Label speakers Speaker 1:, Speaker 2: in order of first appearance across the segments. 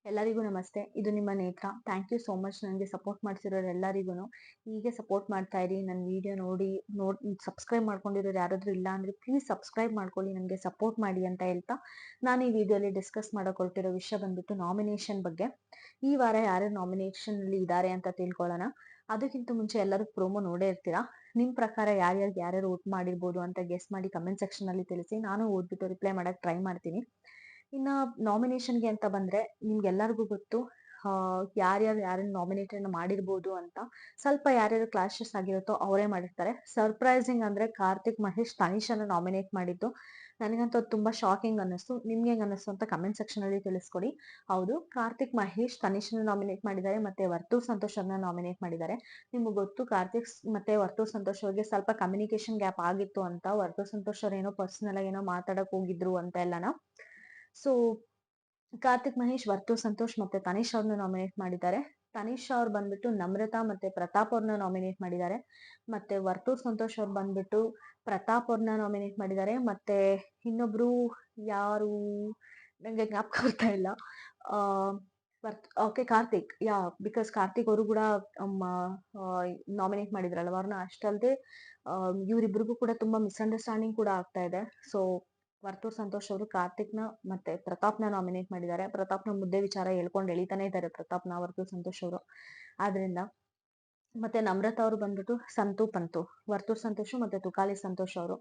Speaker 1: ಎಲ್ಲರಿಗೂ ನಮಸ್ತೆ. ಇದು ನಿಮ್ಮ ನೇತ್ರ. ಥ್ಯಾಂಕ್ ಯು ಸೋ ಮಚ್ ನನಗೆ ಸಪೋರ್ಟ್ ಮಾಡ್ತಿರೋರು ಎಲ್ಲರಿಗೂ. ಹೀಗೆ ಸಪೋರ್ಟ್ ಮಾಡ್ತಾ ಇರಿ. ನನ್ನ ವಿಡಿಯೋ ನೋಡಿ ಸಬ್ಸ್ಕ್ರೈಬ್ ಮಾಡ್ಕೊಂಡಿರೋರು ಯಾರಾದ್ರೂ ಇಲ್ಲ ಅಂದ್ರೆ ಪ್ಲೀಸ್ ಸಬ್ಸ್ಕ್ರೈಬ್ ಮಾಡ್ಕೊಳ್ಳಿ, ನನಗೆ ಸಪೋರ್ಟ್ ಮಾಡಿ ಅಂತ ಹೇಳ್ತಾ ನಾನು ಈ ವಿಡಿಯೋಲಿ ಡಿಸ್ಕಸ್ ಮಾಡಕೊಳ್ತಿರೋ ವಿಷಯ ಬಂದ್ಬಿಟ್ಟು ನಾಮಿನೇಷನ್ ಬಗ್ಗೆ. ಈ ವಾರ ಯಾರು ನಾಮಿನೇಷನ್ ಅಲ್ಲಿ ಇದ್ದಾರೆ ಅಂತ ತಿಳ್ಕೊಳ್ಳೋಣ. ಅದಕ್ಕಿಂತ ಮುಂಚೆ ಎಲ್ಲರೂ ಪ್ರೋಮೋ ನೋಡೇ ಇರ್ತೀರಾ. ನಿಮ್ ಪ್ರಕಾರ ಯಾರ್ಯಾರು ವೋಟ್ ಮಾಡಿರ್ಬೋದು ಅಂತ ಗೆಸ್ ಮಾಡಿ ಕಮೆಂಟ್ ಸೆಕ್ಷನ್ ಅಲ್ಲಿ ತಿಳಿಸಿ. ನಾನು ಓದ್ಬಿಟ್ಟು ರಿಪ್ಲೈ ಮಾಡಕ್ ಟ್ರೈ ಮಾಡ್ತೀನಿ. ಇನ್ನ ನಾಮಿನೇಷನ್ಗೆ ಅಂತ ಬಂದ್ರೆ ನಿಮ್ಗೆಲ್ಲರಿಗೂ ಗೊತ್ತು ಯಾರನ್ನ ನಾಮಿನೇಟೆಡ್ ಮಾಡಿರ್ಬೋದು ಅಂತ. ಸ್ವಲ್ಪ ಯಾರ್ಯಾರು ಕ್ಲಾಶಸ್ ಆಗಿರುತ್ತೋ ಅವರೇ ಮಾಡಿರ್ತಾರೆ. ಸರ್ಪ್ರೈಸಿಂಗ್ ಅಂದ್ರೆ ಕಾರ್ತಿಕ್ ಮಹೇಶ್ ತನಿಷನ್ನ ನಾಮಿನೇಟ್ ಮಾಡಿದ್ದು ನನಗಂತೂ ತುಂಬಾ ಶಾಕಿಂಗ್ ಅನ್ನಿಸ್ತು. ನಿಮ್ಗೆ ಹೆಂಗ್ ಅನ್ನಿಸ್ತು ಅಂತ ಕಮೆಂಟ್ ಸೆಕ್ಷನ್ ಅಲ್ಲಿ ತಿಳಿಸ್ಕೊಡಿ. ಹೌದು, ಕಾರ್ತಿಕ್ ಮಹೇಶ್ ತನಿಷನ್ನ ನಾಮಿನೇಟ್ ಮಾಡಿದ್ದಾರೆ, ಮತ್ತೆ ವರ್ತು ಸಂತೋಷ್ ಅವ್ರನ್ನ ನಾಮಿನೇಟ್ ಮಾಡಿದ್ದಾರೆ. ನಿಮ್ಗೆ ಗೊತ್ತು ಕಾರ್ತಿಕ್ ಮತ್ತೆ ವರ್ತು ಸಂತೋಷ್ ಅವ್ರಿಗೆ ಸ್ವಲ್ಪ ಕಮ್ಯುನಿಕೇಶನ್ ಗ್ಯಾಪ್ ಆಗಿತ್ತು ಅಂತ. ವರ್ತು ಸಂತೋಷ್ ಅವ್ರ ಏನೋ ಪರ್ಸನಲ್ ಆಗಿ ಏನೋ ಮಾತಾಡಕ್ ಹೋಗಿದ್ರು ಅಂತ ಎಲ್ಲಾನ. ಸೊ ಕಾರ್ತಿಕ್ ಮಹೇಶ್, ವರ್ತು ಸಂತೋಷ್ ಮತ್ತೆ ತನಿಷ್ ಅವ್ರನ್ನ ನಾಮಿನೇಟ್ ಮಾಡಿದ್ದಾರೆ. ತನಿಷ್ ಅವ್ರು ಬಂದ್ಬಿಟ್ಟು ನಮ್ರತಾ ಮತ್ತೆ ಪ್ರತಾಪ್ ಅವ್ರನ್ನ ನಾಮಿನೇಟ್ ಮಾಡಿದ್ದಾರೆ. ಮತ್ತೆ ವರ್ತು ಸಂತೋಷ್ ಅವ್ರು ಬಂದ್ಬಿಟ್ಟು ಪ್ರತಾಪ್ ಅವ್ರನ್ನ ನಾಮಿನೇಟ್ ಮಾಡಿದ್ದಾರೆ. ಮತ್ತೆ ಇನ್ನೊಬ್ರು ಯಾರು ನಂಗೆ ಜ್ಞಾಪಕ ಬರ್ತಾ ಇಲ್ಲ. ಓಕೆ, ಕಾರ್ತಿಕ್. ಬಿಕಾಸ್ ಕಾರ್ತಿಕ್ ಅವರು ಕೂಡ ನಾಮಿನೇಟ್ ಮಾಡಿದ್ರಲ್ವ ಅವ್ರನ್ನ. ಅಷ್ಟಲ್ದೆ ಇವರಿಬ್ರಿಗೂ ಕೂಡ ತುಂಬಾ ಮಿಸ್ಅಂಡರ್ಸ್ಟ್ಯಾಂಡಿಂಗ್ ಕೂಡ ಆಗ್ತಾ ಇದೆ. ಸೊ ವರ್ತು ಸಂತೋಷ್ ಅವರು ಕಾರ್ತಿಕ್ನ ಮತ್ತೆ ಪ್ರತಾಪ್ನ ನಾಮಿನೇಟ್ ಮಾಡಿದ್ದಾರೆ. ಪ್ರತಾಪ್ನ ಮುದ್ದೆ ವಿಚಾರ ಹೇಳ್ಕೊಂಡು ಎಳಿತಾನೆ ಇದ್ದಾರೆ ಪ್ರತಾಪ್ನ ವರ್ತು ಸಂತೋಷ್ ಅವರು. ಆದ್ರಿಂದ ಮತ್ತೆ ನಮ್ರತಾ ಅವರು ಬಂದ್ಬಿಟ್ಟು ಸಂತು ಪಂತು, ವರ್ತು ಸಂತೋಷ್ ಮತ್ತೆ ತುಕಾಲಿ ಸಂತೋಷ್ ಅವರು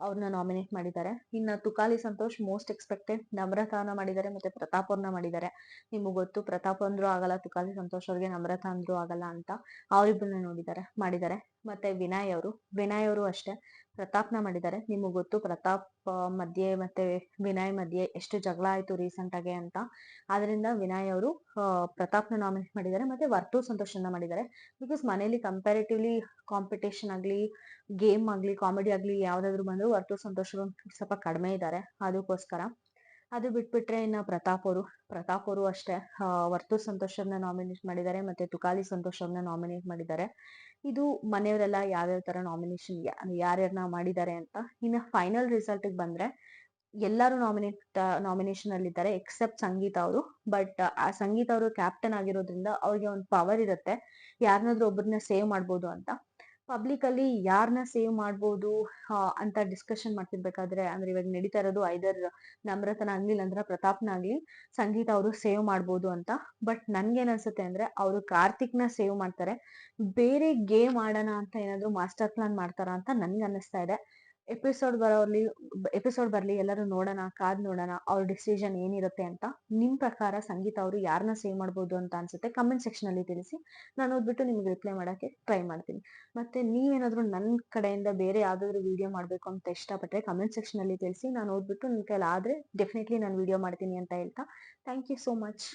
Speaker 1: ಅವ್ರನ್ನ ನಾಮಿನೇಟ್ ಮಾಡಿದ್ದಾರೆ. ಇನ್ನ ತುಕಾಲಿ ಸಂತೋಷ್ ಮೋಸ್ಟ್ ಎಕ್ಸ್ಪೆಕ್ಟೆಡ್ ನಮ್ರತಾನ ಮಾಡಿದ್ದಾರೆ ಮತ್ತೆ ಪ್ರತಾಪ್ ಅವ್ರನ್ನ ಮಾಡಿದ್ದಾರೆ. ನಿಮ್ಗೆ ಗೊತ್ತು ಪ್ರತಾಪ್ ಅಂದ್ರು ಆಗಲ್ಲ, ತುಕಾಲಿ ಸಂತೋಷ್ ಅವ್ರಿಗೆ ನಮ್ರತಾ ಅಂದ್ರು ಆಗಲ್ಲ ಅಂತ. ಅವರಿಬ್ಬರನ್ನ ಮಾಡಿದ್ದಾರೆ. ಮತ್ತೆ ವಿನಯ್ ಅವರು ಅಷ್ಟೇ ಪ್ರತಾಪ್ನ ಮಾಡಿದ್ದಾರೆ. ನಿಮ್ಗೆ ಗೊತ್ತು ಪ್ರತಾಪ್ ಮಧ್ಯೆ ಮತ್ತೆ ವಿನಯ್ ಮಧ್ಯೆ ಎಷ್ಟು ಜಗಳ ಆಯ್ತು ರೀಸೆಂಟ್ ಆಗಿ ಅಂತ. ಆದ್ರಿಂದ ವಿನಯ್ ಅವರು ಪ್ರತಾಪ್ನ ನಾಮಿನೇಟ್ ಮಾಡಿದ್ದಾರೆ ಮತ್ತೆ ವರ್ತು ಸಂತೋಷನ್ನ ಮಾಡಿದ್ದಾರೆ. ಬಿಕಾಸ್ ಮನೇಲಿ ಕಂಪ್ಯಾರಿಟಿವ್ಲಿ ಕಾಂಪಿಟೇಷನ್ ಆಗ್ಲಿ, ಗೇಮ್ ಆಗ್ಲಿ, ಕಾಮಿಡಿ ಆಗ್ಲಿ ಯಾವ್ದಾದ್ರು ಬಂದ್ರು ವರ್ತು ಸಂತೋಷ್ ಸ್ವಲ್ಪ ಕಡಿಮೆ ಇದ್ದಾರೆ. ಅದಕ್ಕೋಸ್ಕರ ಅದು ಬಿಟ್ಬಿಟ್ರೆ ಇನ್ನ ಪ್ರತಾಪ್ ಅವರು ಅಷ್ಟೇ ವರ್ತು ಸಂತೋಷ್ ಅವ್ರನ್ನ ನಾಮಿನೇಟ್ ಮಾಡಿದ್ದಾರೆ ಮತ್ತೆ ತುಕಾಲಿ ಸಂತೋಷ್ ಅವ್ರನ್ನ ನಾಮಿನೇಟ್ ಮಾಡಿದ್ದಾರೆ. ಇದು ಮನೆಯವರೆಲ್ಲ ಯಾವ್ಯಾವ ತರ ಯಾರ್ಯಾರನ್ನ ಮಾಡಿದ್ದಾರೆ ಅಂತ. ಇನ್ನ ಫೈನಲ್ ರಿಸಲ್ಟ್ ಬಂದ್ರೆ ಎಲ್ಲರೂ ನಾಮಿನೇಷನ್ ಅಲ್ಲಿ ಇದ್ದಾರೆ ಎಕ್ಸೆಪ್ಟ್ ಸಂಗೀತ ಅವರು. ಬಟ್ ಆ ಸಂಗೀತ ಅವರು ಕ್ಯಾಪ್ಟನ್ ಆಗಿರೋದ್ರಿಂದ ಅವ್ರಿಗೆ ಒಂದು ಪವರ್ ಇರುತ್ತೆ, ಯಾರನ್ನಾದ್ರೂ ಒಬ್ಬರನ್ನ ಸೇವ್ ಮಾಡ್ಬೋದು ಅಂತ. ಪಬ್ಲಿಕ್ ಅಲ್ಲಿ ಯಾರನ್ನ ಸೇವ್ ಮಾಡ್ಬೋದು ಅಂತ ಡಿಸ್ಕಷನ್ ಮಾಡ್ತಿರ್ಬೇಕಾದ್ರೆ, ಅಂದ್ರೆ ಇವಾಗ ನಡೀತಾ ಇರೋದು ಐದರ್ ನಮ್ರತನ ಆಗ್ಲಿ ಇಲ್ಲಾಂದ್ರೆ ಪ್ರತಾಪ್ನ ಆಗ್ಲಿ ಸಂಗೀತ ಅವರು ಸೇವ್ ಮಾಡ್ಬೋದು ಅಂತ. ಬಟ್ ನನ್ಗೇನ್ ಅನ್ಸುತ್ತೆ ಅಂದ್ರೆ ಅವರು ಕಾರ್ತಿಕ್ನ ಸೇವ್ ಮಾಡ್ತಾರೆ. ಬೇರೆ ಗೇಮ್ ಆಡೋಣ ಅಂತ ಏನಾದ್ರು ಮಾಸ್ಟರ್ ಪ್ಲಾನ್ ಮಾಡ್ತಾರ ಅಂತ ನನ್ಗೆ ಅನ್ನಿಸ್ತಾ ಇದೆ. ಎಪಿಸೋಡ್ ಬರ್ಲಿ, ಎಲ್ಲರೂ ನೋಡೋಣ, ಕಾದ್ ನೋಡೋಣ ಅವ್ರ ಡಿಸಿಷನ್ ಏನಿರುತ್ತೆ ಅಂತ. ನಿಮ್ ಪ್ರಕಾರ ಸಂಗೀತ ಅವರು ಯಾರನ್ನ ಸೇವ್ ಮಾಡ್ಬೋದು ಅಂತ ಅನ್ಸುತ್ತೆ ಕಮೆಂಟ್ ಸೆಕ್ಷನ್ ಅಲ್ಲಿ ತಿಳಿಸಿ. ನಾನು ಓದ್ಬಿಟ್ಟು ನಿಮ್ಗೆ ರಿಪ್ಲೈ ಮಾಡಕ್ಕೆ ಟ್ರೈ ಮಾಡ್ತೀನಿ. ಮತ್ತೆ ನೀವೇನಾದ್ರೂ ನನ್ ಕಡೆಯಿಂದ ಬೇರೆ ಯಾವ್ದಾದ್ರು ವಿಡಿಯೋ ಮಾಡ್ಬೇಕು ಅಂತ ಇಷ್ಟಪಟ್ರೆ ಕಮೆಂಟ್ ಸೆಕ್ಷನ್ ಅಲ್ಲಿ ತಿಳಿಸಿ. ನಾನು ಓದ್ಬಿಟ್ಟು ನಿಮ್ ಕೈಲಿ ಆದ್ರೆ ಡೆಫಿನೆಟ್ಲಿ ನಾನು ವಿಡಿಯೋ ಮಾಡ್ತೀನಿ ಅಂತ ಹೇಳ್ತಾ ಥ್ಯಾಂಕ್ ಯು ಸೋ ಮಚ್.